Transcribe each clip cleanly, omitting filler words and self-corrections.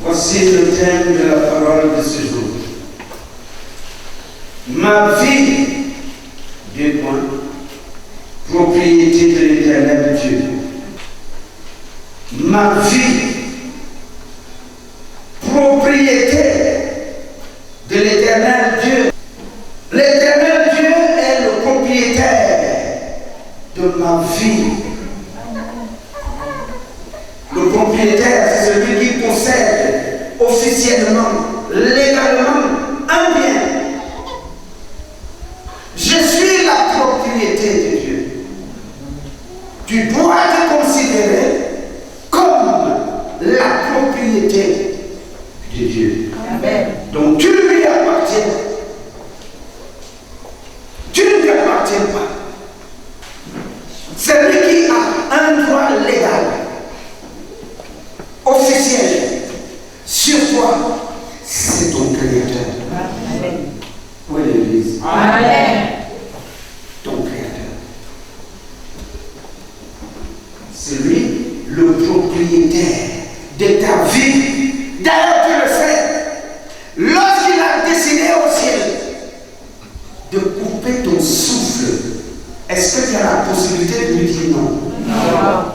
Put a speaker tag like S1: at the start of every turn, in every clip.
S1: Voici le thème de la parole de ce jour. Ma vie, deux points, propriété de l'Éternel Dieu. Ma vie, propriété de l'Éternel Dieu. L'Éternel Dieu est le propriétaire de ma vie. Le propriétaire, c'est celui qui possède officiellement, légalement, un bien. Je suis la propriété de Dieu. Tu dois te considérer comme la propriété de Dieu. Amen. Donc tu lui appartiens. Tu ne lui appartiens pas. C'est lui qui a un droit légal, officiel, sur toi. C'est ton créateur. Amen. Où est l'Église? Amen. Ton créateur. C'est lui le propriétaire de ta vie. D'ailleurs, tu le sais. Lorsqu'il a décidé au ciel de couper ton souffle, est-ce que tu as la possibilité de lui dire non? Non.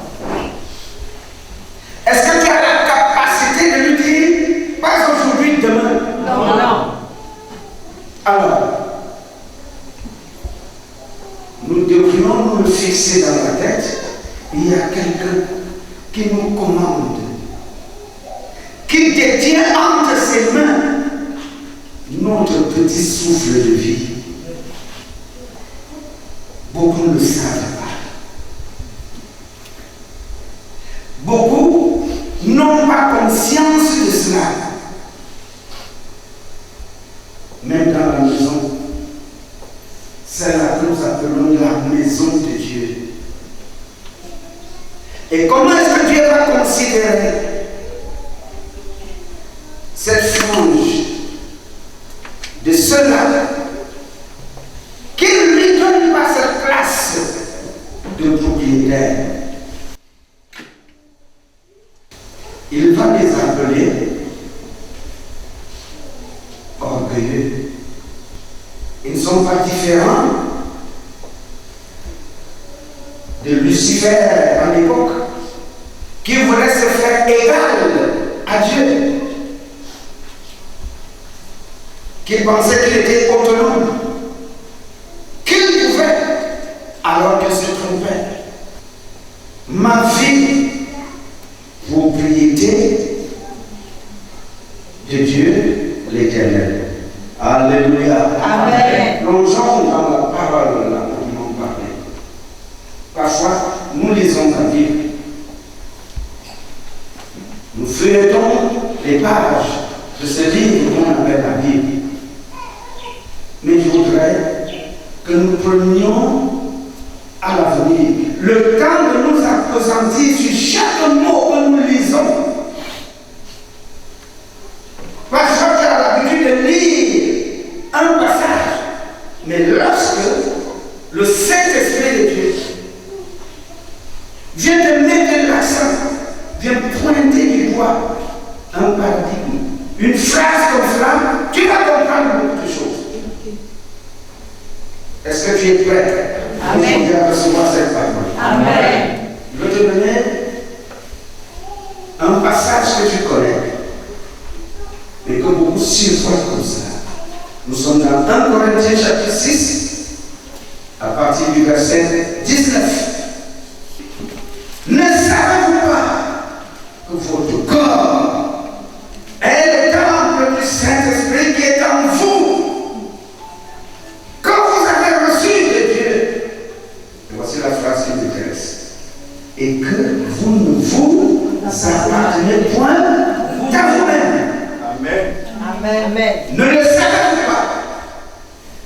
S1: Est-ce que tu as la capacité de lui dire pas aujourd'hui, demain? Non. Non. Alors, nous devrions nous le fixer dans la tête. Il y a quelqu'un qui nous commande, qui détient entre ses mains notre petit souffle de vie. Beaucoup ne le savent pas. Beaucoup n'ont pas conscience de cela. Même dans la maison, c'est là que nous appelons la maison de Dieu. Et comment est-ce que Dieu va considérer cette frange de ceux-là qui ne lui donnent pas cette place de propriétaire? Il va les appeler orgueilleux. Ils ne sont pas différents de Lucifer à l'époque, qui voulait se faire égal à Dieu, qui pensait qu'il était autonome, qu'il pouvait, alors qu'il se trompait. Ma vie, propriété de Dieu l'Éternel. Alléluia. Amen. Plongeons dans la parole là pour nous parler. Parfois, nous lisons la Bible. Nous feuilletons les pages de ce livre qu'on appelle la Bible. Mais je voudrais que nous prenions à l'avenir le temps de nous appesantir sur chaque mot que nous lisons. Parce que tu as l'habitude de lire un passage, mais lorsque le Saint-Esprit de Dieu vient te mettre l'accent, vient pointer du doigt un paradigme, une phrase comme cela, tu vas comprendre beaucoup de choses. Est-ce que tu es prêt? Amen. À recevoir cette parole? Amen. Je vais te donner un passage que tu connais, mais que beaucoup survoient comme ça. Nous sommes dans 1 Corinthiens chapitre 6, à partir du verset 19. Ne savez-vous pas que votre corps est le temple du Saint-Esprit qui est en vous, quand vous avez reçu de Dieu? Voici la phrase qui m'intéresse. Et que vous ne vous appartenez point à vous-même. Amen. Amen. Ne le savez-vous pas?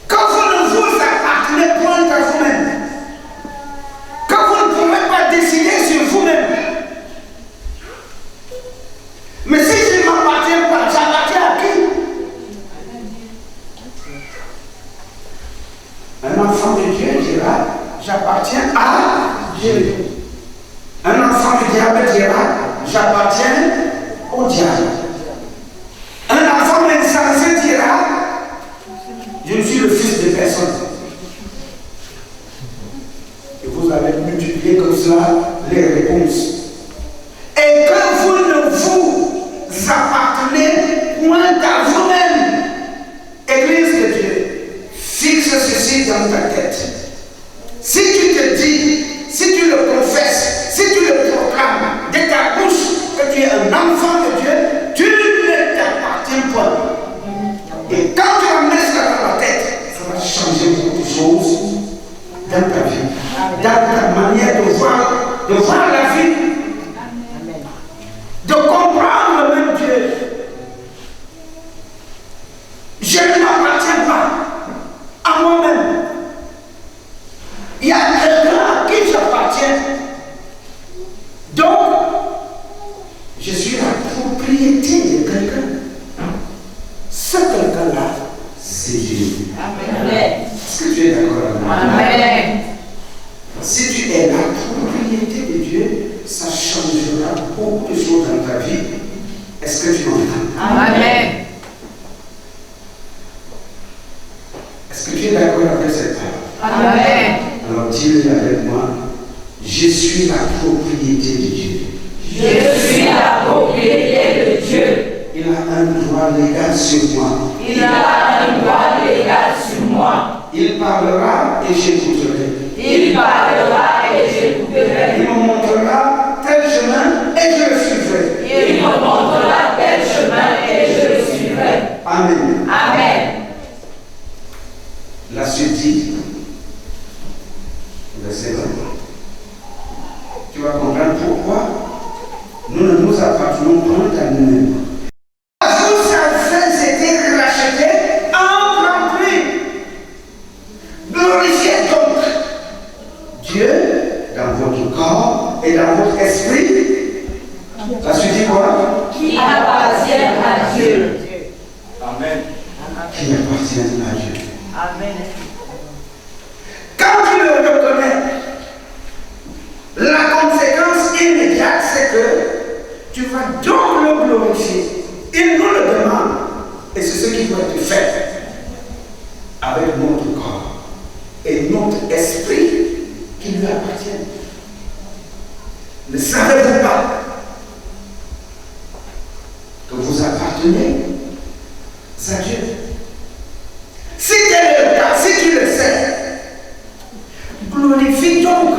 S1: Quand vous ne vous appartenez point à vous-même, quand vous ne pouvez pas décider sur vous-même, mais si je ne m'appartiens pas, j'appartiens à qui? Un enfant de Dieu dira, j'appartiens à Dieu. Un enfant du diable dira, j'appartiens au diable. appartenez point à vous-même. Église de Dieu, fixe ceci dans ta tête. Si tu te dis, si tu le confesses, si tu le proclames de ta bouche que tu es un enfant de Dieu, tu ne t'appartiens point. Et quand tu vas mettre ça dans la tête, ça va changer beaucoup de choses dans ta vie, dans ta manière de voir la vie, de comprendre le même Dieu. Je ne m'appartiens pas à moi-même. Il y a quelqu'un à qui j'appartiens. Donc, je suis la propriété de quelqu'un. Ce quelqu'un-là, c'est Jésus. Amen. Est-ce que tu es d'accord avec moi? Amen. Si tu es la propriété de Dieu, ça changera beaucoup de choses dans ta vie. Est-ce que tu m'entends? Amen. Est-ce que tu es d'accord avec cette parole? Amen. Alors dis-le avec moi. Je suis la propriété de Dieu.
S2: Je suis la propriété de Dieu.
S1: Il a un droit légal sur moi.
S2: Il a un droit légal sur moi.
S1: Il parlera et j'écouterai.
S2: Il parlera et j'écouterai.
S1: Il me montrera tel chemin et je le suivrai.
S2: Il me montrera tel chemin et je le suivrai.
S1: Amen.
S2: Amen.
S1: La suite dit, verset 20. Tu vas comprendre pourquoi nous ne nous appartenons pas à nous-mêmes. Vous avez été rachetés en grand prix. Glorifiez donc Dieu dans votre corps et dans votre esprit. La suite dit quoi?
S2: Qui appartient à Dieu.
S3: Amen.
S1: Qui appartient à Dieu.
S2: Amen.
S1: Quand tu le reconnais, la conséquence immédiate, c'est que tu vas donc le glorifier. Il nous le demande. Et c'est ce qui doit être fait avec notre corps et notre esprit qui lui appartiennent. Ne savez-vous pas que vous appartenez à Dieu? Si tel est le cas, si tu le sais, glorifie donc.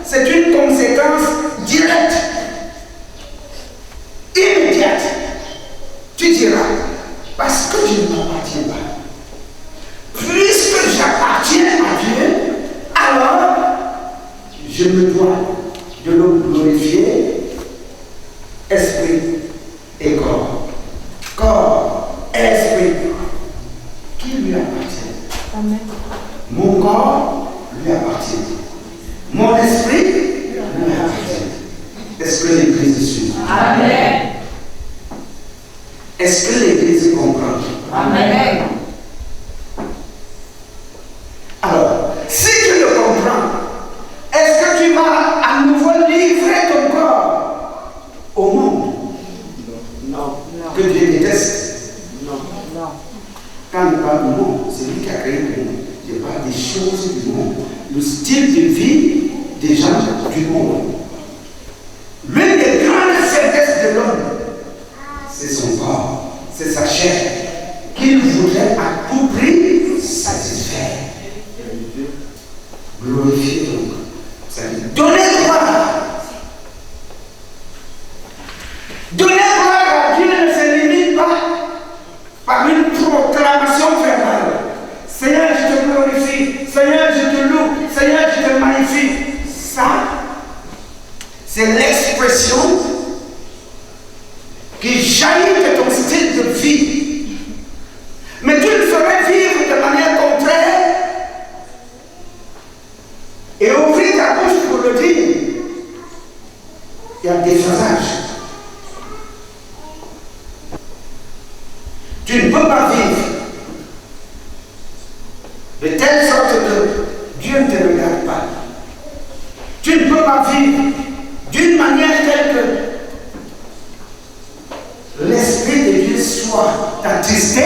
S1: C'est une conséquence directe, immédiate. Tu diras, parce que je ne m'appartiens pas. Puisque j'appartiens à Dieu, alors je me dois de le glorifier, esprit et corps. Corps, esprit, qui lui appartient. Amen. Mon corps lui appartient. Mon esprit lui appartient. Est-ce que l'Église suit?
S2: Amen.
S1: Est-ce que l'Église comprend?
S2: Amen.
S1: Alors, si tu le comprends, est-ce que tu vas à nouveau livrer ton corps au monde? Non. Que Dieu déteste? Non. Quand il parle du monde, c'est lui qui a créé le monde. Je parle des choses du monde. Le style de vie des gens du monde. L'une des grandes faiblesses de l'homme, c'est son corps, c'est sa chair, qu'il voudrait à tout prix satisfaire. Glorifier donc. Ça dit donner gloire. Donner gloire à Dieu ne se limite pas par une proclamation verbale. Seigneur, je te glorifie. Seigneur, je te loue. Seigneur, je te magnifie. Ça, c'est l'expression qui jaillit de ton style de vie. Mais tu le ferais vivre de manière contraire et ouvrir ta bouche pour le dire. Il y a des phasages. Tu ne peux pas vivre de telle sorte que Dieu ne te regarde pas. Tu ne peux pas vivre d'une manière telle que l'Esprit de Dieu soit attristé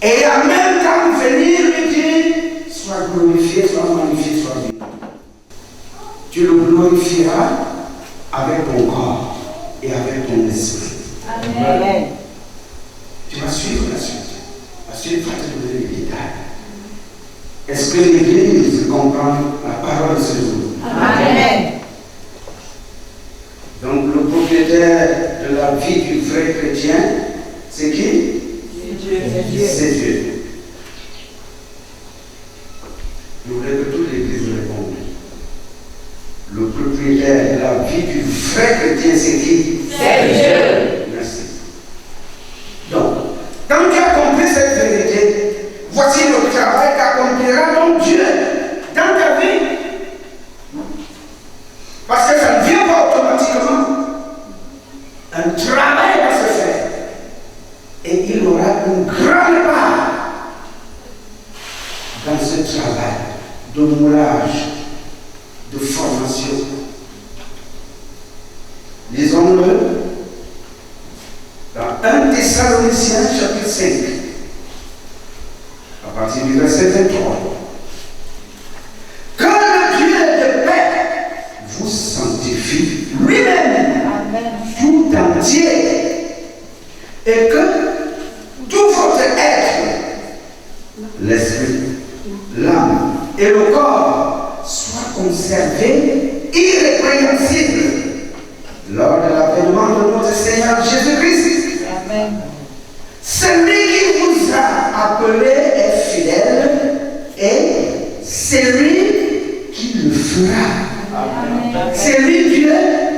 S1: et en même temps venir lui dire soit glorifié, soit magnifié, soit béni. Tu le glorifieras avec ton corps et avec ton esprit.
S2: Amen.
S1: Tu vas suivre la suite. La suite va te donner les détails. Est-ce que l'Église comprend la parole de ce jour?
S2: Amen.
S1: Donc le propriétaire de la vie du vrai chrétien, c'est qui? C'est Dieu. Je voudrais que toute l'Église réponde. Le propriétaire de la vie du vrai chrétien, c'est qui?
S2: C'est Dieu.
S1: Merci. Donc, quand tu as compris cette vérité, voici le travail qu'accomplira donc Dieu dans ta vie. Parce que ça ne vient pas automatiquement. Un travail va se faire. Et il aura une grande part dans ce travail de moulage, de formation. Lisons-le dans 1 Thessaloniciens chapitre 5, à partir du verset 23. Que le Dieu de paix vous sanctifie lui-même tout entier et que tout votre être, l'esprit, l'âme et le corps soient conservés irrépréhensibles lors de l'avènement de notre Seigneur Jésus-Christ.
S2: Amen.
S1: Celui qui vous a appelé est fidèle et c'est lui qui le fera.
S2: Amen.
S1: C'est lui Dieu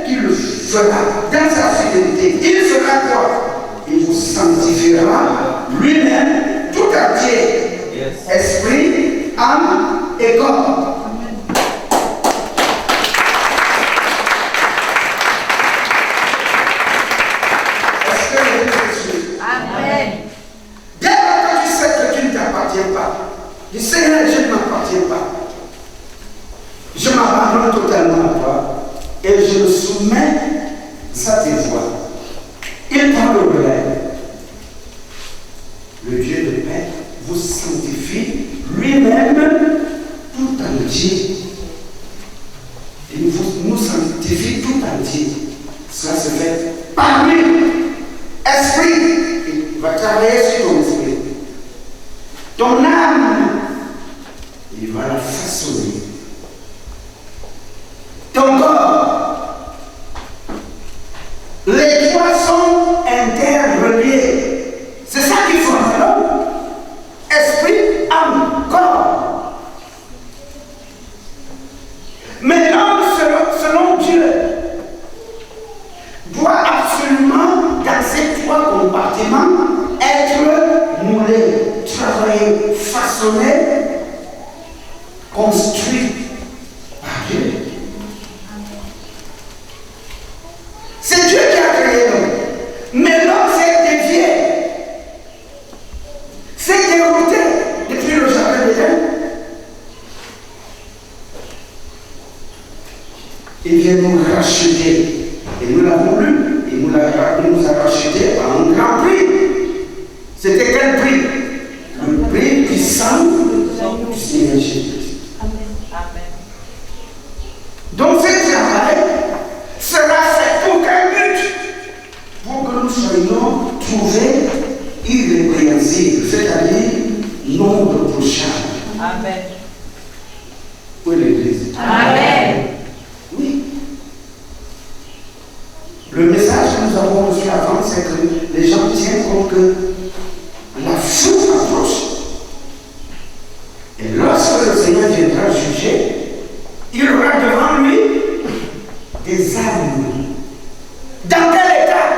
S1: qui le fera dans sa fidélité. Il fera quoi? Il vous sanctifiera lui-même tout entier. Esprit, âme et corps. Est-ce que vous êtes?
S2: Amen.
S1: Dès lors que tu sais que tu ne t'appartiens pas, dis Seigneur, je ne m'appartiens pas. Je m'abandonne totalement à toi et je me soumets à tes voies. Il prend le relais. Le Dieu de paix vous sanctifie lui-même tout entier. Il nous sanctifie tout entier. Cela se fait par lui. Esprit, il va travailler sur ton esprit. Ton âme, il va la façonner. Ton corps, les trois sont interreliés. C'est ça qui forme l'homme. Esprit, âme, corps. Mais l'homme, selon Dieu, doit absolument, dans ces trois compartiments, être moulé, travaillé, façonné, construit par Dieu. C'est Dieu qui a créé l'homme. Mais l'homme s'est dévié, s'est dérouté depuis le jardin d'Éden. Il vient nous racheter. Et nous l'avons lu. Il nous a racheté à un grand prix. C'était quel prix? Le prix du sang du Seigneur Jésus.
S2: Amen.
S1: Donc ce travail sera fait pour quel but? Pour que nous soyons trouvés irrépréhensibles, c'est-à-dire non reprochables.
S2: Amen.
S1: Où est l'Église?
S2: Amen.
S1: Oui. Le message que nous avons reçu avant, c'est que les gens tiennent compte que la fin approche. Et lorsque le Seigneur viendra juger, il aura devant lui des âmes. Dans quel état?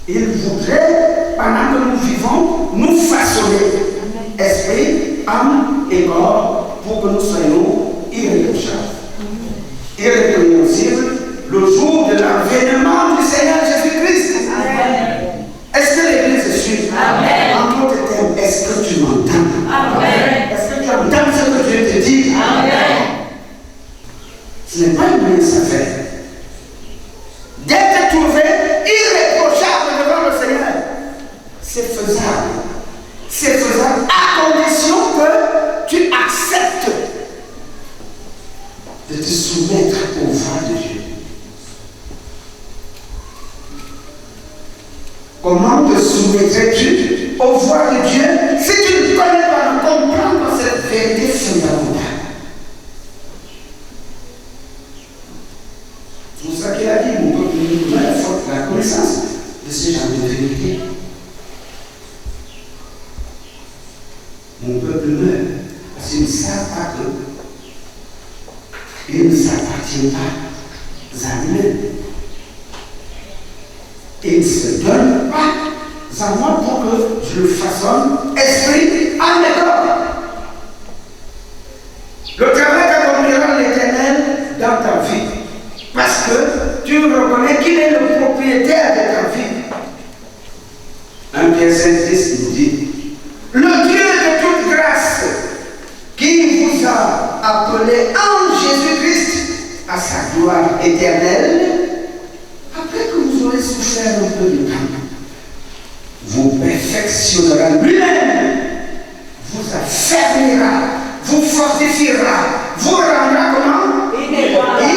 S1: Il voudrait, pendant que nous vivons, nous façonner. Esprit, âme et corps, pour que nous soyons irréprochables, irrépréhensibles, le jour de l'avènement du Seigneur Jésus-Christ.
S2: Amen.
S1: Est-ce que l'Église suit?
S2: Amen.
S1: En d'autres termes, est-ce que tu m'entends?
S2: Amen.
S1: Est-ce que tu entends ce que Dieu te dit?
S2: Amen.
S1: Ce n'est pas une mince affaire. D'être trouvé irréprochable devant le Seigneur, c'est faisable. C'est faisable à condition que tu acceptes de te soumettre au voix de Dieu. Comment te soumettrais-tu aux voies de Dieu si tu ne connais pas, ne comprends pas cette vérité fondamentale? C'est pour ça qu'il a dit, mon peuple nous donne la connaissance de ce genre de vérité. Mon peuple meurt parce qu'ils ne savent pas qu'ils ne s'appartiennent pas à lui-même. Et il ne se donne pas à moi pour que je le façonne esprit, âme et corps. Le travail qu'accomplira l'Éternel dans ta vie, parce que tu reconnais qu'il est le propriétaire de ta vie. 1 Pierre 5 nous dit, le Dieu de toute grâce qui vous a appelé en Jésus-Christ à sa gloire éternelle, après que vous aurez souffert un peu de temps, vous perfectionnera lui-même, vous affermira, vous fortifiera, vous rendra comment? Inébranlable.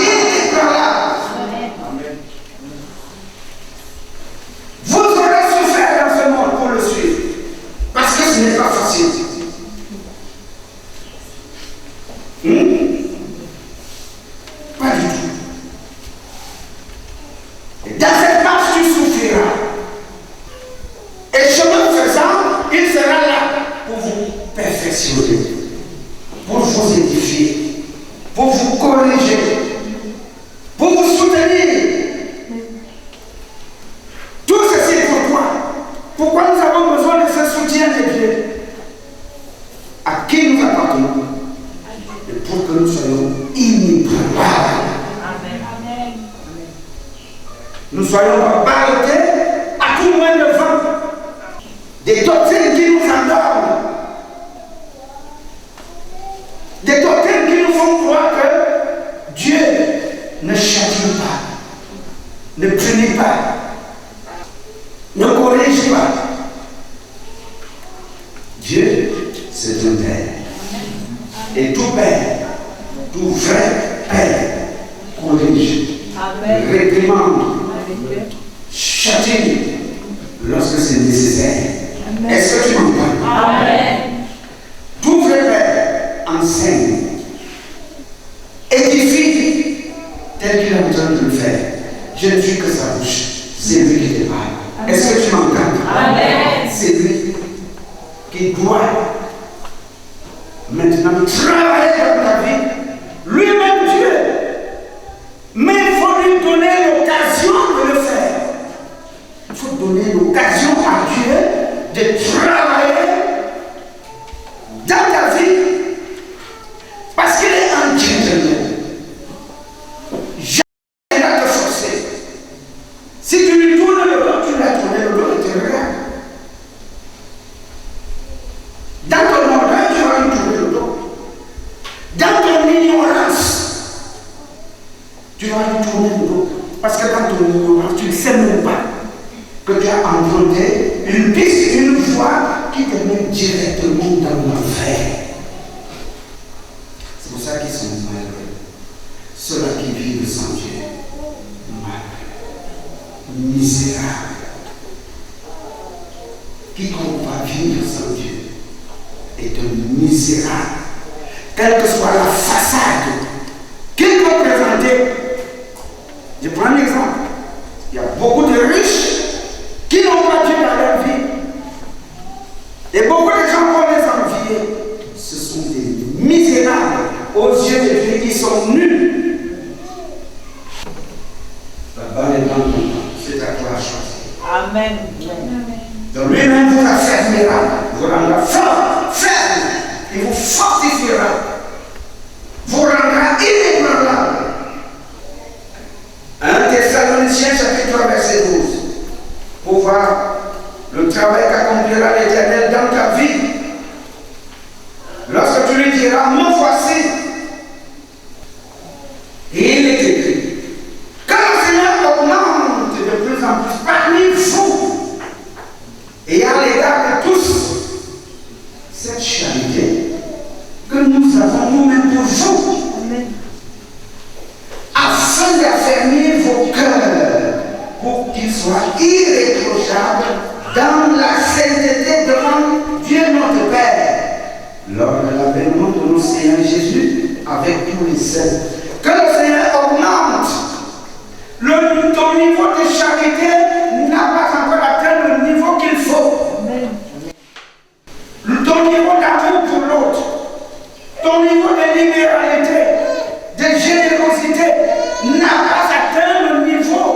S1: Vous aurez souffert dans ce monde pour le suivre, parce que ce n'est pas facile. Pas du tout. Et dans cette marche, tu souffriras. Et chemin faisant, il sera là pour vous perfectionner, pour vous édifier, pour vous corriger, pour vous soutenir. Tout ceci est pour toi. Pourquoi nous avons besoin de ce soutien de Dieu? À qui nous appartenons? Et pour que nous soyons inébranlables. Nous soyons pas ballottés à tout moins de vent. Des doctrines qui nous endorment. Des doctrines qui nous font croire que Dieu ne châtie pas, ne punit pas, ne corrige pas. Dieu, c'est un Père. Et tout Père, tout vrai Père, corrige, réprimande, châtie lorsque c'est nécessaire. Est-ce que tu m'entends? Amen. Tout vrai Père enseigne, édifie tel qu'il a besoin de le faire. Je ne suis que sa bouche. C'est lui qui te parle. Est-ce que tu m'entends? Amen. C'est lui qui doit maintenant travailler dans ta vie. Lui-même Dieu. Mais il faut lui donner l'occasion de le faire. Il faut donner l'occasion à Dieu de travailler dans ta vie. Parce qu'il est un gentleman. Jamais il va te forcer. Si tu lui tournes le dos, tu lui as tourné le dos et tu regardes. Dans ton orgueil, tu vas lui tourner le dos. Dans ton ignorance, tu vas lui tourner le dos. Parce que dans ton ignorance, tu ne sais même pas que tu as emprunté une piste, une voie qui te mène directement dans l'enfer. C'est pour ça qu'ils sont malheureux. Ceux-là qui vivent sans Dieu, malheureux, misérables. Quiconque va vivre sans Dieu est un misérable. Quelle que soit la façade qu'il peut présenter. Je prends un exemple. Il y a beaucoup de riches qui n'ont pas Dieu dans leur vie. Et beaucoup de gens vont les envier. Ce sont des misérables aux yeux de Dieu qui sont nuls. Là-bas, les gens, c'est à toi à choisir.
S2: Amen.
S1: Donc lui-même vous affermira, vous rendra fort, ferme, il vous fortifiera, vous rendra inébranlable. 1 Thessaloniciens chapitre 3 verset 12. Pour voir le travail qu'accomplira l'Éternel dans ta vie. Lorsque tu lui diras, me voici, il est écrit, quand le Seigneur augmente de plus en plus parmi vous, et à l'égard de tous, cette charité que nous avons nous-mêmes pour vous, afin d'affermir vos cœurs pour qu'ils soient irréprochables Seigneur Jésus avec tous les saints. Que le Seigneur augmente. Ton niveau de charité n'a pas encore atteint le niveau qu'il faut. Ton niveau d'amour pour l'autre, ton niveau de libéralité, de générosité n'a pas atteint le niveau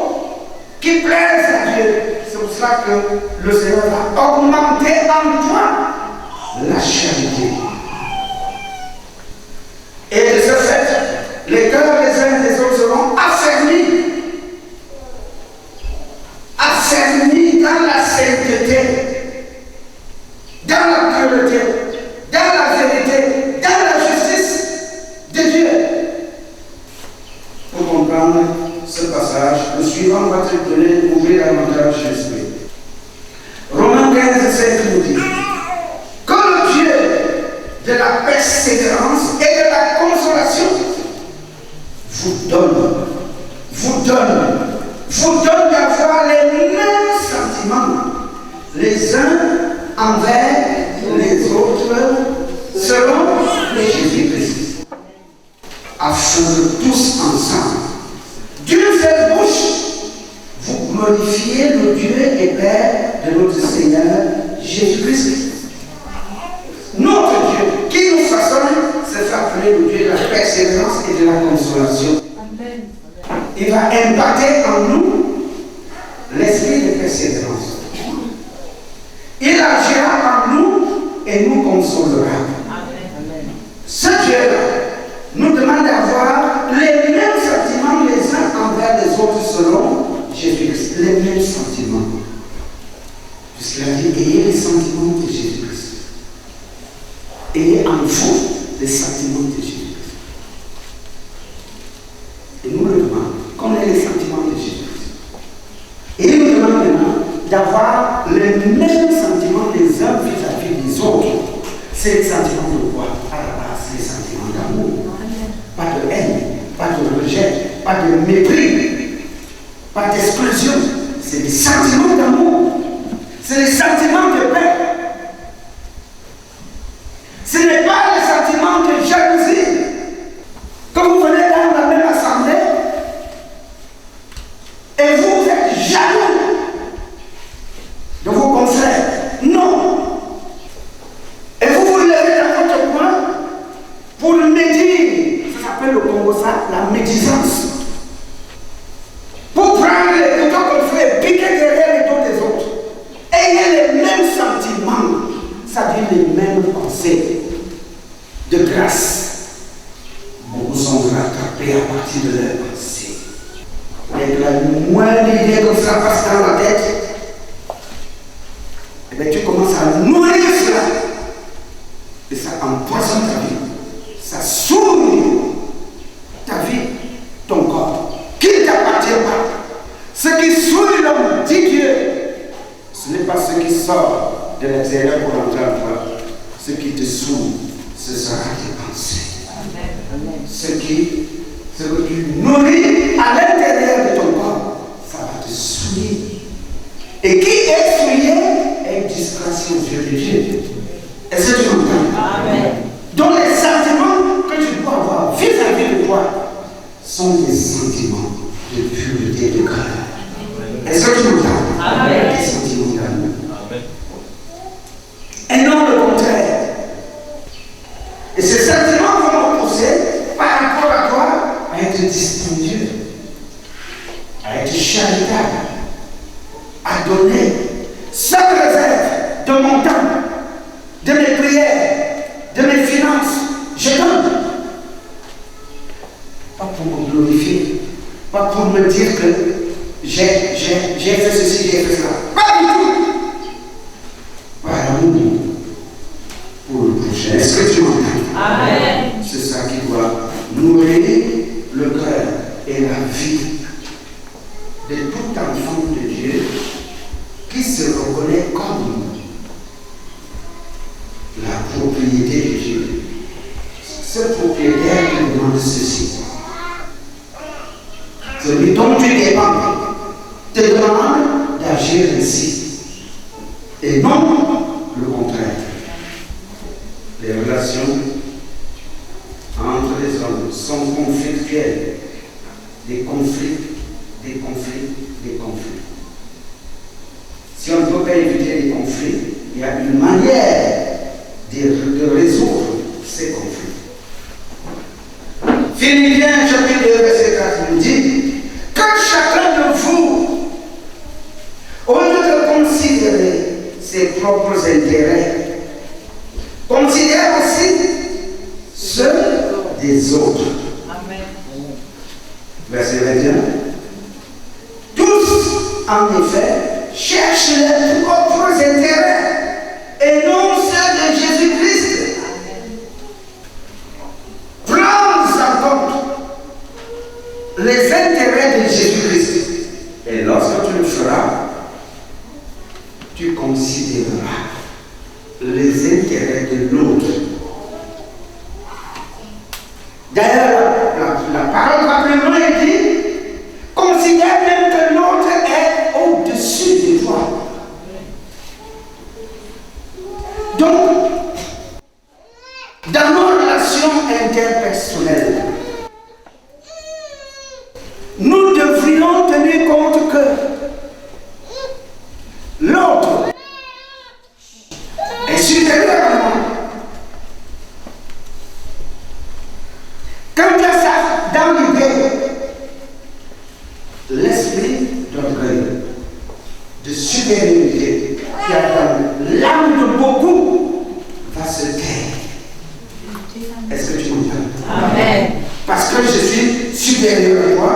S1: qui plaise à Dieu. C'est pour cela que le Seigneur va augmenter en toi la charité. Et de ce fait, les cœurs des uns et des autres seront affermis. Affermis dans la sainteté, dans la pureté, dans la vérité, dans la justice de Dieu. Pour comprendre ce passage, le suivant va te donner ouvrir davantage l'esprit. Romains 15:5 nous dit que le Dieu de la persévérance et de la consolation vous donne d'avoir les mêmes sentiments, les uns envers les autres, selon Jésus-Christ, afin que tous ensemble, d'une seule bouche, vous glorifiez le Dieu et Père de notre Seigneur Jésus-Christ. Notre Dieu qui nous façonne, c'est appeler le Dieu de la persévérance et de la consolation. Il va impacter en nous l'esprit de persévérance. Il agira en nous et nous consolera. Ce Dieu-là nous demande d'avoir les mêmes sentiments les uns envers les autres selon Jésus-Christ. Les mêmes sentiments. Puisqu'il a dit, ayez les sentiments de Jésus-Christ. Ayez en vous les sentiments de Jésus-Christ. Et nous le demandons, qu'on ait les sentiments de Jésus-Christ. Et il nous demande maintenant d'avoir les mêmes sentiments les uns vis-à-vis des autres. C'est les sentiments de quoi? À la base, les sentiments d'amour. Pas de haine, pas de rejet, pas de mépris, pas d'exclusion. C'est les sentiments d'amour. C'est les sentiments de paix. Ce n'est pas les sentiments de jalousie. Quand vous venez dans la même assemblée et vous êtes jaloux de vos confrères. Non. Et vous vous levez dans votre coin pour médire. Ça s'appelle au Congo ça, la médisance. Pour prendre les couteaux qu'on fait et piquer derrière les dos des autres. Ayez les mêmes sentiments, c'est-à-dire les mêmes pensées de grâce. Beaucoup sont rattrapés à partir de leurs pensées. Dès que la moindre idée comme ça passe dans la tête, et bien tu commences à nourrir cela. Et ça empoisonne ta vie. Ça souille ta vie, ton corps, qui ne t'appartient pas. Ce qui souille l'homme, dit Dieu, ce n'est pas ce qui sort de l'extérieur pour entrer en toi. Ce qui te souille, ce sera tes pensées. Ce que tu nourris à l'intérieur de ton corps, ça va te souiller. Et qui est souillé est disgrâce aux yeux de Dieu. Est-ce que tu m'entends? Amen. Donc les sentiments que tu dois avoir vis-à-vis de toi sont des sentiments de pureté de cœur. Est-ce que tu m'entends? Amen. Des sentiments d'amour. Et non le contraire. Et ces sentiments vont nous pousser par rapport à toi à être dispendieux, à être charitable, à donner sans réserve de mon temps, de mes prières, de mes finances. Je donne. Pas pour me glorifier, pas pour me dire que j'ai fait ceci, j'ai fait cela. Pas du tout. Par amour pour le prochain. Est-ce que tu m'entends? Amen. C'est ça qui doit nourrir le cœur et la vie de tout enfant de Dieu qui se reconnaît comme la propriété de Dieu. Ce propriétaire qui demande ceci. Celui dont tu dépends te demande d'agir ainsi. Et non le contraire. Les relations conflits. Si on ne peut pas éviter les conflits, il y a une manière de résoudre ces conflits. Philippiens chapitre 2, verset 4 nous dit que chacun de vous, au lieu de considérer ses propres intérêts, considère aussi ceux des autres.
S2: Amen.
S1: Verset 21. Tous, en effet, cherchent leurs propres intérêts et non ceux de Jésus-Christ. Prends en compte les intérêts de Jésus-Christ. Et lorsque tu le feras, tu considéreras les intérêts de l'autre. D'ailleurs, la parole rapidement est dit, considère même que l'autre est au-dessus de toi. Donc, dans nos relations interpersonnelles, nous devrions tenir compte que l'autre est supérieur à moi. Quand il y a ça dans l'idée, l'esprit d'orgueil, de supériorité qui a dans l'âme de beaucoup va se taire. Est-ce que tu m'entends?
S2: Amen.
S1: Parce que je suis supérieur à toi,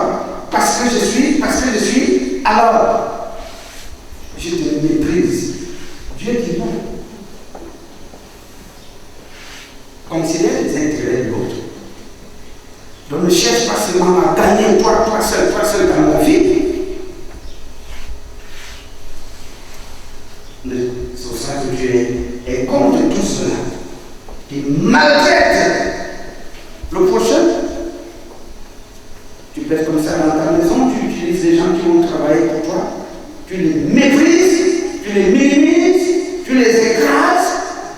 S1: parce que je suis, alors je te méprise. Dieu dit non. Considère les intérêts de l'autre. Donc ne cherche pas seulement à gagner toi seul dans la vie. C'est pour ça que Dieu est contre tout cela. Qui maltraite le prochain. Tu peux être comme ça dans ta maison, tu utilises les gens qui vont travailler pour toi, tu les méprises, tu les minimises, tu les écrases,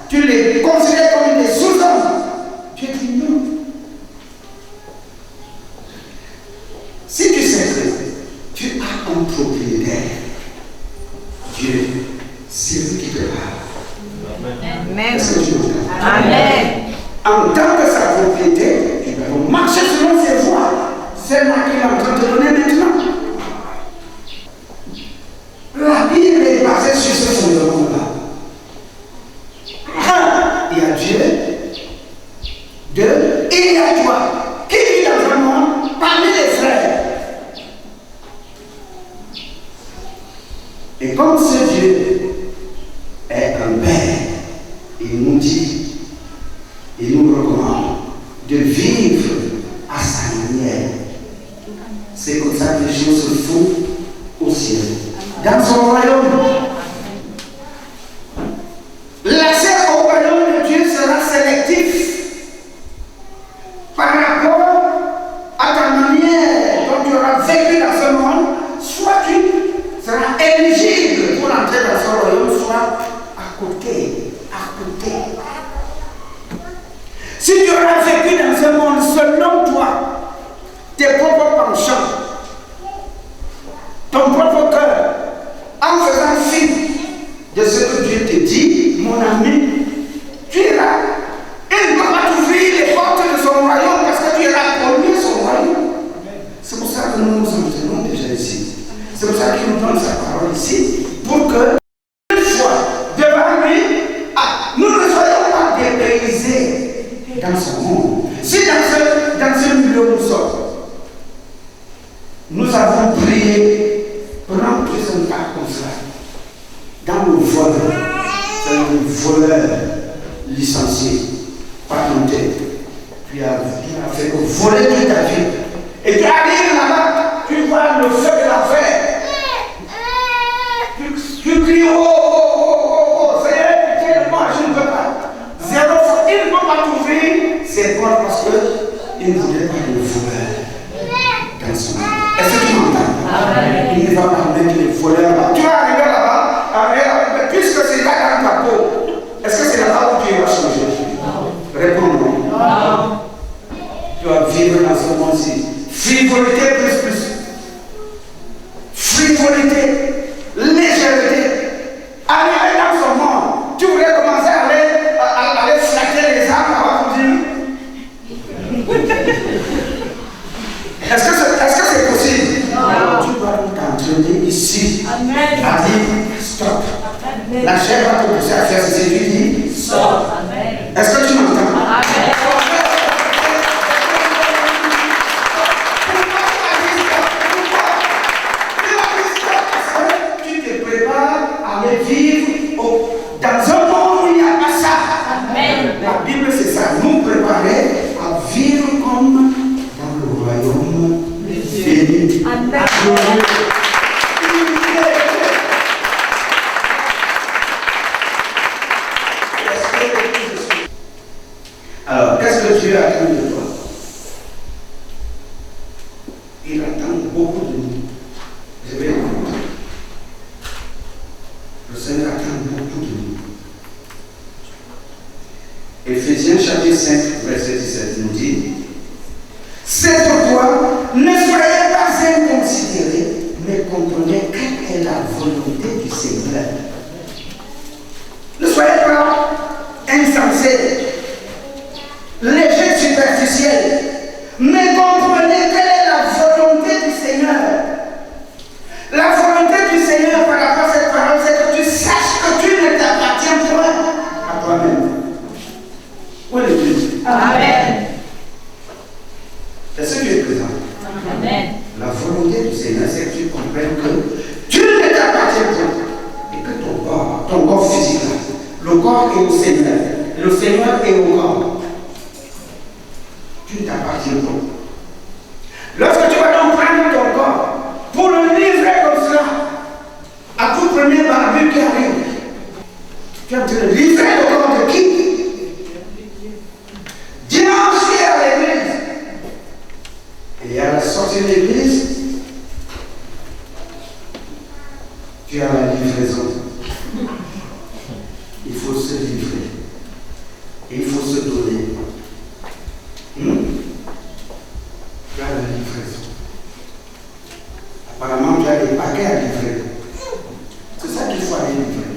S1: tu les considères comme des sous-hommes. Dieu dit non. Si tu sais que tu as un propriétaire, Dieu, c'est lui qui te parle.
S2: Amen.
S1: Est-ce que tu m'entends?
S2: Amen.
S1: En tant que sa propriété, tu dois marcher selon ses voies. C'est moi qui est en train de te donner maintenant. La Bible est basée sur ce fondement-là. Un, il y a Dieu. Deux, il y a toi. Qui vit dans un monde parmi les frères. Et comme ce Dieu est un Père, il nous dit, il nous recommande de vivre à sa manière. C'est comme ça que les choses se font au ciel. Dans son royaume, l'accès au royaume de Dieu sera sélectif par rapport à ta manière dont tu auras vécu dans ce monde. Soit tu seras éligible pour entrer dans son royaume, soit à côté. Si tu auras vécu dans ce monde selon toi, tes propres penchants, ton propre cœur, en faisant fi de ce que Dieu te dit, mon ami, tu iras. Il ne va pas t'ouvrir les portes de son royaume parce que tu iras promis son royaume. C'est pour ça que nous nous entraînons déjà ici. C'est pour ça qu'il nous donne sa parole ici, pour que, une fois devant lui, nous ne soyons pas dépaysés dans ce monde. Si dans ce milieu nous sommes, nous avons prié, prenons plus un pas comme ça. Dans le vol, c'est un voleur licencié, patenté. Tu as fait que voler toute ta vie. Et tu arrives là-bas, tu vois le feu de l'enfer. Tu cries, oh, Seigneur, pitié de moi, je ne peux pas. Zéro fois, il ne peut pas t'ouvrir ses portes parce qu'il ne voulait pas de voleur dans son monde. Est-ce que tu m'entends? Il ne va pas mettre les voleurs là. Tu vas arriver là-bas, puisque c'est là dans ta peau, est-ce que c'est là-bas où tu vas changer? Réponds-moi. Non. Tu vas vivre dans ce monde-ci. Frivolité plus. frivolité, légèreté. Arrivé dans son monde, tu voulais commencer à aller flatter les âmes avant de dire. Est-ce que c'est possible? Non. Tu dois t'entraîner ici.
S2: Amen.
S1: À dire stop. Amen. La chair va te pousser à faire ceci. Tu dis stop. Amen. Est-ce que tu m'entends? Amen. Tu te prépares à aller vivre dans un monde où il n'y a pas ça. Amen. La Bible c'est ça. Nous préparer à vivre comme dans le royaume béni. Amen. Alors, qu'est-ce que Dieu attend de toi? Il attend beaucoup de nous. Je vais le dire. Le Seigneur attend beaucoup de nous. Éphésiens chapitre 5, verset 17 nous dit: c'est pourquoi ne soyez pas inconsidérés, mais comprenez quelle est la volonté du Seigneur. Ne soyez pas insensés, légers, superficiels, mais comprenez quelle est la volonté du Seigneur. La volonté du Seigneur par rapport à cette parole, c'est que tu saches que tu ne t'appartiens point à toi-même. Où est l'Église? Amen. Est-ce que tu es présent? Amen. La volonté du Seigneur, c'est que tu comprennes que tu ne t'appartiens pas et que ton corps physique, le corps est au Seigneur, le Seigneur est au corps. Tu ne t'appartiens pas. Lorsque tu vas donc prendre ton corps pour le livrer comme cela à tout premier barbu qui arrive, tu es en train de livrer le corps de qui? Dimanche, tu es à l'église. Et à la sortie de l'église, tu as la livraison. Il faut se livrer. Et il faut se donner. Tu as la livraison. Apparemment, tu as des paquets à livrer. C'est ça qu'il faut aller livrer.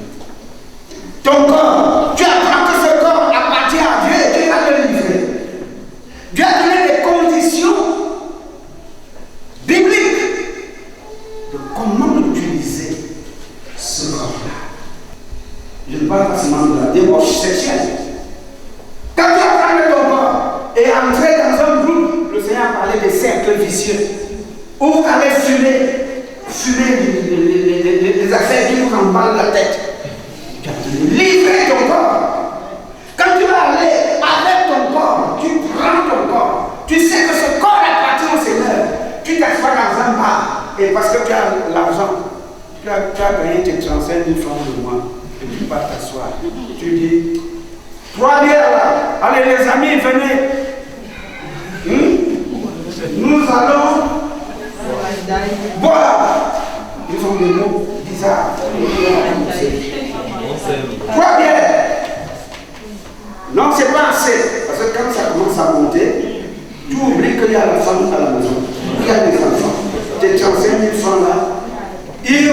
S1: Ton corps, tu apprends que ce corps appartient à Dieu et tu vas le livrer. Dieu a donné des conditions bibliques de comment utiliser ce corps-là. Je ne parle pas seulement de la débauche sexuelle. Quand tu apprends ton corps et entrer dans un groupe, le Seigneur parlait des cercles vicieux, où vous allez fumer les affaires qui vous emballent la tête. Tu as livré ton corps. Quand tu vas aller avec ton corps, tu prends ton corps. Tu sais que ce corps appartient au Seigneur. Tu t'assois dans un bar et parce que tu as l'argent, tu as gagné tes 35 000 francs de mois et tu vas t'asseoir. Tu dis, 3 bières là, allez les amis, venez. Nous allons boire. Ils ont des mots bizarres. 3 bières. Non, c'est pas assez. Parce que quand ça commence à monter, tu oublies qu'il y a la femme à la maison. Il y a des enfants. Tes 35 000 francs là, ils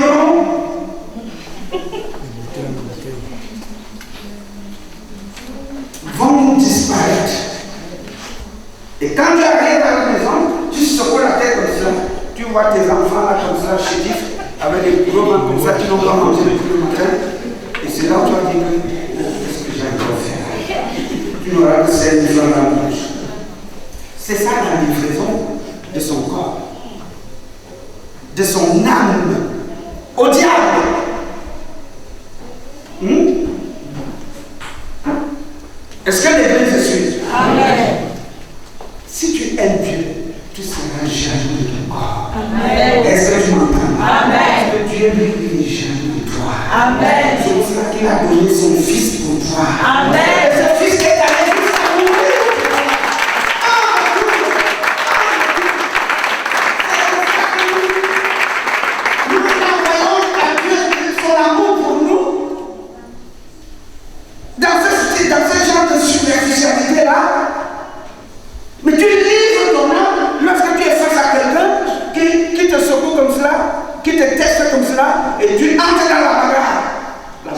S1: vont disparaître. Et quand tu arrives à la maison, tu secoues la tête comme ça. Tu vois tes enfants là comme ça, chétifs, avec des gros mains comme ça qui n'ont pas mangé depuis le matin. Et c'est là où tu vas dire qu'est-ce que j'ai encore faire? Tu n'auras que 16 000 francs dans la bouche. C'est ça la livraison de son corps, de son âme au diable. Est-ce que l'Église suit? Amen. Si tu aimes Dieu, tu seras jaloux de ton corps. Amen. Est-ce que tu m'entends? Amen. Parce que Dieu lui il est jaloux de toi. Amen. C'est pour cela qu'il a donné son fils pour toi. Amen. Ce fils est allé jusqu'à mourir. Mais tu livres ton âme lorsque tu es face à quelqu'un qui te secoue comme cela, qui te teste comme cela et tu entres dans la bagarre.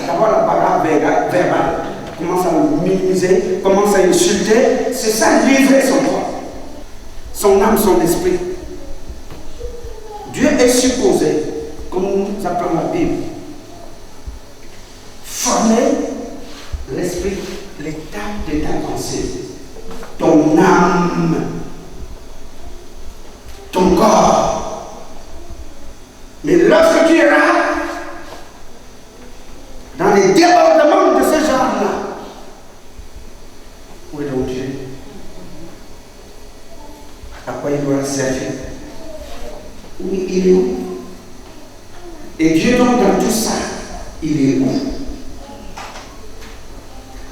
S1: D'abord la bagarre verbale. Commence à le minimiser, commence à insulter. C'est ça, livrer son corps, son âme, son esprit. Dieu est supposé, comme nous appelons la Bible, former l'esprit, l'état de ta pensée, ton âme, ton corps. Mais lorsque tu iras dans les débordements de ce genre-là, où est donc Dieu? À quoi il doit servir? Oui, il est où? Et Dieu donc dans tout ça, il est où?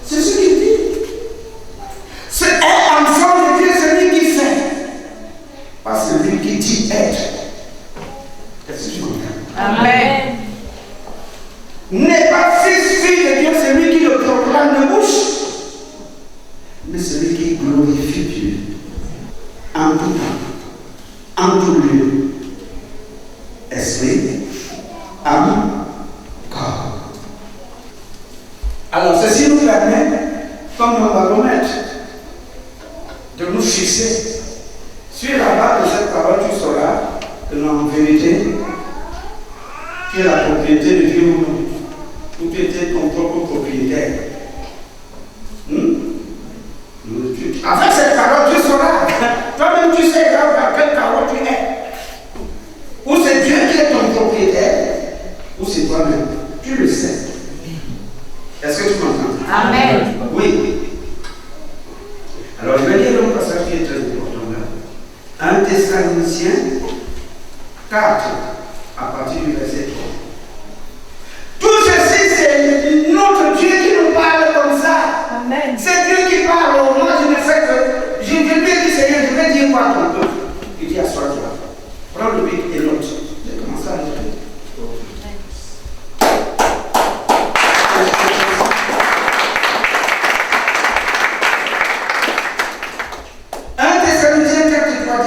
S1: C'est ce qu'il dit. C'est un enfant de Dieu, celui qui fait, pas celui qui dit être. Est-ce que tu comprends?
S2: Amen.
S1: N'est pas fils, fille de Dieu, celui qui le proclame de bouche, mais celui qui glorifie Dieu en tout temps, en tout lieu, esprit, âme, corps. Alors ceci nous permet, comme un baromètre, de nous fixer sur la base de cette parole. Tu sauras que en vérité, tu es la propriété de Dieu ou non, ou tu étais ton propre propriétaire. Avec cette parole, tu sauras. Toi-même, tu sais dans quelle parole tu es. Ou c'est Dieu qui est ton propriétaire, ou c'est toi-même. Tu le sais. Est-ce que tu m'entends?
S2: Amen.
S1: Oui. Alors, je vais lire un passage qui est très important là. 1 Thessaloniciens 4, à partir du verset 3. Tout ceci, c'est notre Dieu qui nous parle comme ça.
S2: Amen.
S1: C'est Dieu qui parle. Moi, je ne fais que. Je lui ai dit, Seigneur, je vais dire quoi à ton peuple. Il dit, assois-toi. Prends le bic et note. J'ai commencé à lire. 1 Thessaloniciens 4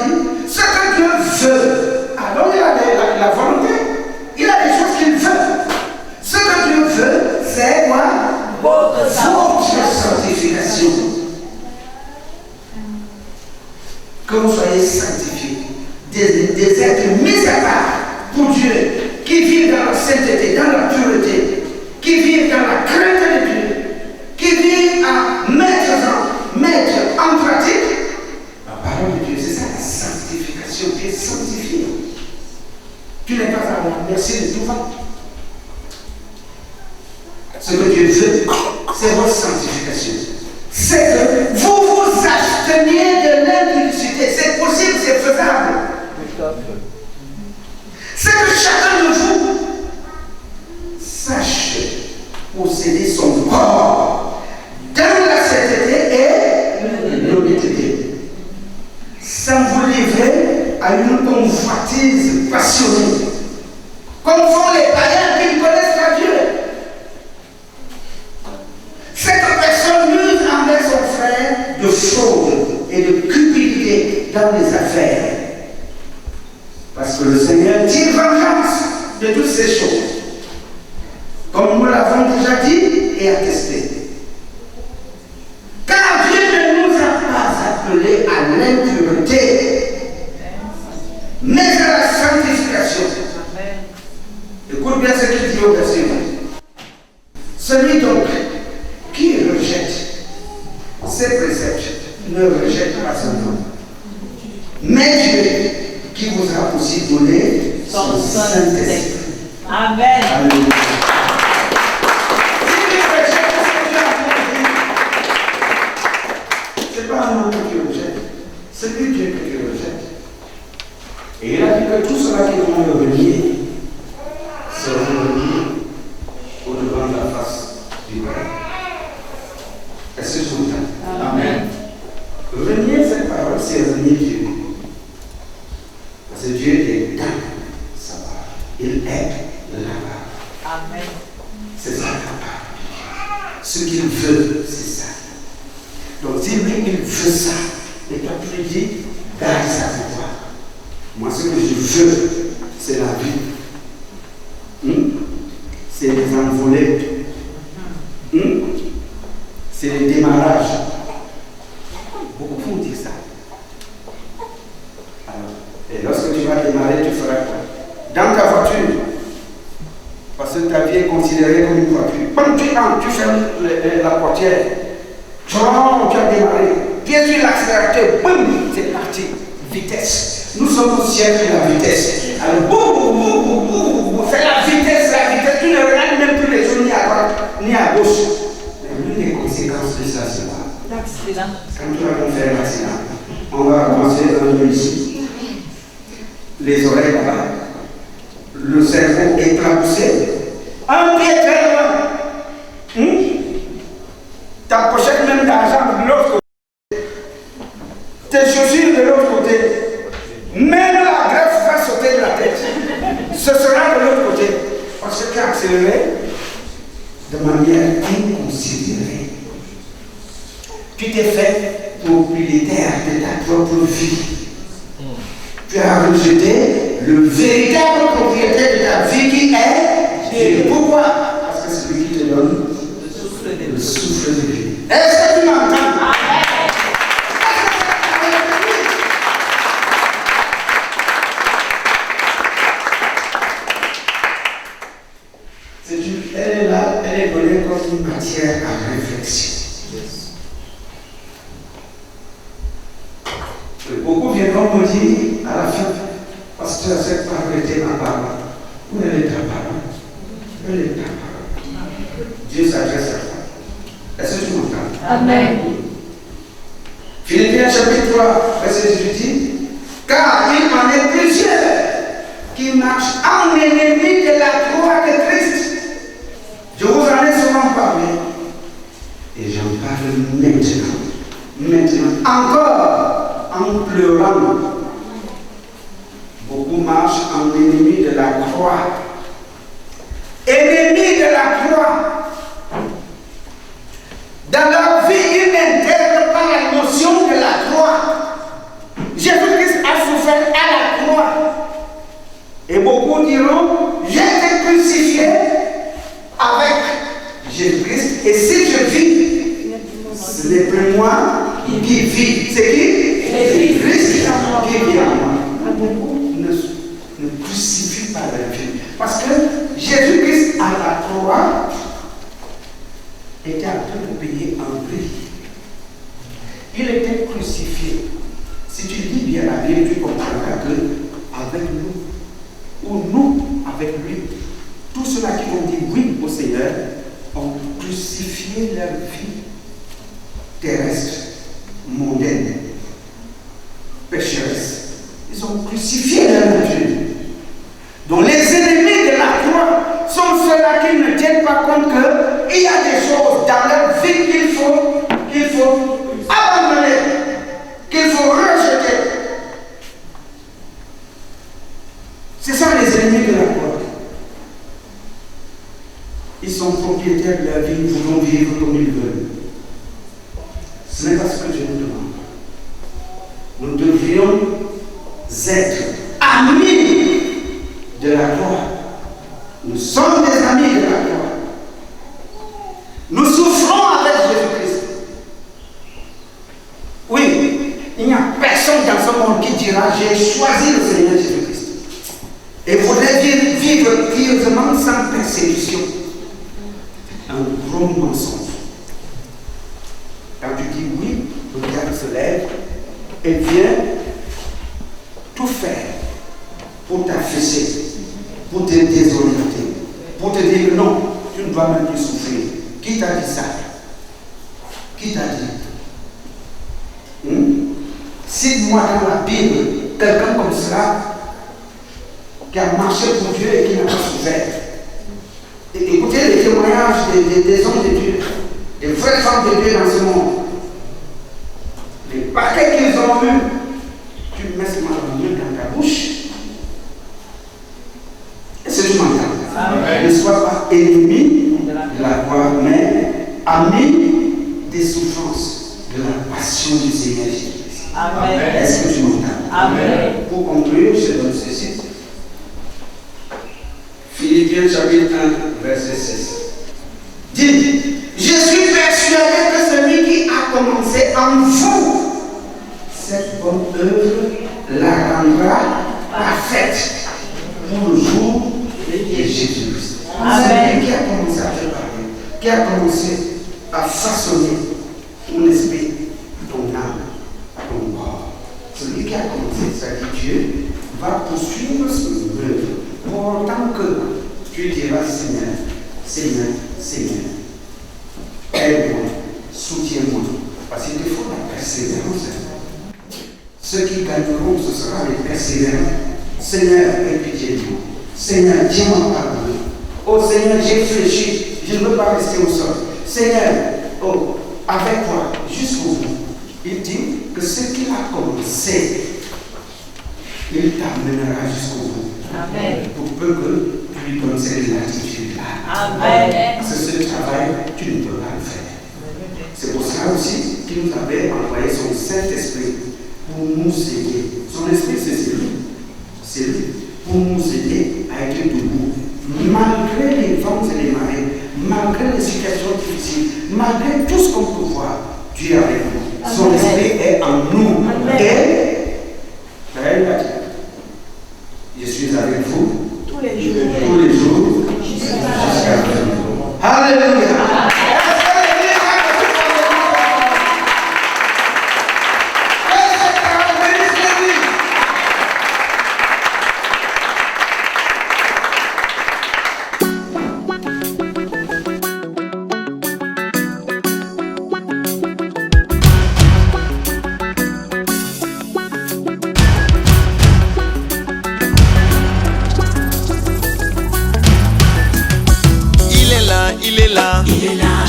S1: dit, ce que Dieu veut. Alors, il a la volonté. Il a des choses qu'il veut. Ce que Dieu veut, c'est quoi?
S2: Votre
S1: sanctification. Que vous soyez sanctifiés, des êtres mis à part pour Dieu, qui vivent dans la sainteté, dans la pureté, qui vivent dans la crainte de Dieu, qui vivent à mettre en pratique la parole de Dieu. C'est ça la sanctification. Tu es sanctifié. Tu n'es pas à la merci de tout va. Ce que Dieu veut, c'est votre sanctification. C'est que vous vous absteniez de l'impudicité. C'est possible, c'est faisable. C'est que chacun de vous sache posséder son corps dans la sainteté et l'honnêteté, sans vous livrer à une convoitise passionnée, comme font les païens qui ne connaissent pas Dieu. Cette personne use envers son frère de fraude et de cupidité dans les affaires. Parce que le Seigneur tire vengeance de toutes ces choses. Comme nous l'avons déjà dit et attesté. Car Dieu ne nous a pas appelés à l'impureté, mais à la sanctification. Écoute bien ce qu'il dit au verset 20. Celui donc qui rejette ses préceptes ne rejette pas son nom. Mais Dieu qui vous a aussi donné son Saint-Esprit.
S2: Amen.
S1: Alléluia. C'est pas un homme qui rejette, c'est lui Dieu qui rejette. Et il a dit que tout cela qui vont le renier seront reniés au-devant de la face du Père. Est-ce que je vous entends? Amen. Renier cette parole, c'est renier Dieu. Parce que Dieu est dans sa parole. Il est là-bas.
S2: Amen.
S1: C'est ça la parole. Ce qu'il veut, c'est ça. Donc, si lui, il veut ça, et toi, tu lui dis, garde ça pour toi. Moi, ce que je veux, c'est la vie. les envolées. C'est le démarrage. Beaucoup font dire ça. Alors, et lorsque tu vas démarrer, tu feras quoi? Dans ta voiture, parce que ta vie est considérée comme une voiture. Quand tu fermes la portière, tu as démarré, tu es sur l'accélérateur, boum, c'est parti, vitesse. Nous sommes au siècle de la vitesse. Alors, boum, fais la vitesse, tu ne regardes même plus les choses ni à droite ni à gauche. Mais l'une des conséquences de ça, c'est quoi? L'accident. Quand tu vas faire l'accident, on va commencer un peu ici, les oreilles là-bas, le cerveau éclaboussé, un pied très loin. Ta pochette même d'argent de l'autre côté, tes chaussures de l'autre côté, même la greffe va sauter de la tête. Ce sera de l'autre côté. Parce que tu as accéléré de manière inconsidérée. Tu t'es fait propriétaire de ta propre vie. Tu as rejeté le véritable propriétaire de ta vie qui est Dieu. Pourquoi? Parce que c'est lui qui te donne le souffle de vie. Est-ce que tu m'entends? Elle est là, elle est donnée comme une matière à réflexion. Beaucoup viendront me dire à la fin, pasteur, cette parole était ma parole. Où est ta parole? Où est ta parole? Dieu s'adresse à toi. Est-ce que tu m'entends?
S2: Amen.
S1: Philippiens chapitre 3, verset 18 dit, car il en est plusieurs qui marchent en ennemi de la croix de Christ. Je vous en ai souvent parlé. Et j'en parle maintenant. Maintenant. Encore en pleurant. Beaucoup marchent en ennemi de la croix. Ennemi de la croix. Dans leur vie, ils n'intègrent pas la notion de la croix. Jésus-Christ a souffert à la croix. Et beaucoup diront, j'ai été crucifié avec Jésus-Christ. Et si je vis, ce n'est plus moi qui vis. C'est qui? Jésus-Christ qui vit en moi. Beaucoup ne crucifient pas leur vie. Parce que Jésus-Christ à la croix était en train de payer un prix. Il était crucifié. Si tu lis bien la Bible, tu comprendras que avec nous, ou nous avec lui, tous ceux-là qui ont dit oui au Seigneur ont crucifié leur vie terrestre, mondaine, pécheresse. Ils ont crucifié leur nature. Donc les ennemis de la croix sont ceux-là qui ne tiennent pas compte qu'il y a des choses dans leur vie qu'il faut abandonner, qu'il faut rejeter. C'est ça les ennemis de la croix. Ils sont propriétaires de leur vie, ils voudront vivre comme ils veulent. Ce n'est pas ce que je nous demande. Nous devrions être amis de la croix. Nous sommes des amis de la croix. Nous souffrons avec Jésus-Christ. Oui, il n'y a personne dans ce monde qui dira j'ai choisi le Seigneur Jésus-Christ. Et voudrait vivre pieusement sans persécution. Un gros mensonge. Quand tu dis oui, le diable se lève et vient tout faire pour t'afficher, pour te désorienter, pour te dire non, tu ne dois même plus souffrir. Qui t'a dit ça? Qui t'a dit? Cite-moi dans la Bible quelqu'un comme cela qui a marché pour Dieu et qui n'a pas souffert. Écoutez les témoignages des hommes de Dieu, des vraies femmes de Dieu dans ce monde. Les paquets qu'ils ont eu, tu mets ce main dans ta bouche. Est-ce que tu m'entends? Ne sois pas ennemi de la croix, mais ami des souffrances, de la passion du Seigneur Jésus-Christ. Est-ce que tu m'entends? Pour conclure, je donne ceci. Philippiens chapitre 1, verset 6. Dit, je suis persuadé que celui qui a commencé en vous cette bonne œuvre la rendra parfaite pour le jour de Jésus-Christ. Celui qui a commencé à te parler, qui a commencé à façonner ton esprit, ton âme, ton corps. Celui qui a commencé, c'est-à-dire Dieu, va poursuivre son œuvre pour autant que tu diras Seigneur, Seigneur, Seigneur, aide-moi, soutiens-moi, parce qu'il te faut la persévérance. Ceux qui gagneront, ce sera les persévérants. Seigneur, aie pitié de moi. Seigneur, dis-moi pardon. Oh Seigneur, j'ai fléchi, je ne veux pas rester au sol. Seigneur, oh, avec toi, jusqu'au bout. Il dit que ce qu'il a commencé, il t'amènera jusqu'au bout. Amen. Pour peu que tu lui donnes cette latitude-là. Amen. Parce que ce travail, tu ne peux pas le faire. C'est pour ça aussi qu'il nous avait envoyé son Saint-Esprit pour nous aider. Son esprit, c'est lui. C'est lui. Pour nous aider à être debout. Malgré les vents et les marées, malgré les situations difficiles, malgré tout ce qu'on peut voir, Dieu est avec nous. Son esprit est en nous. Et je suis avec vous tous les jours jusqu'à la fin. Alléluia.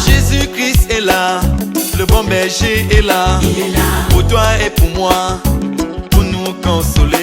S3: Jésus-Christ est là, le bon berger est là, pour toi et pour moi, pour nous consoler.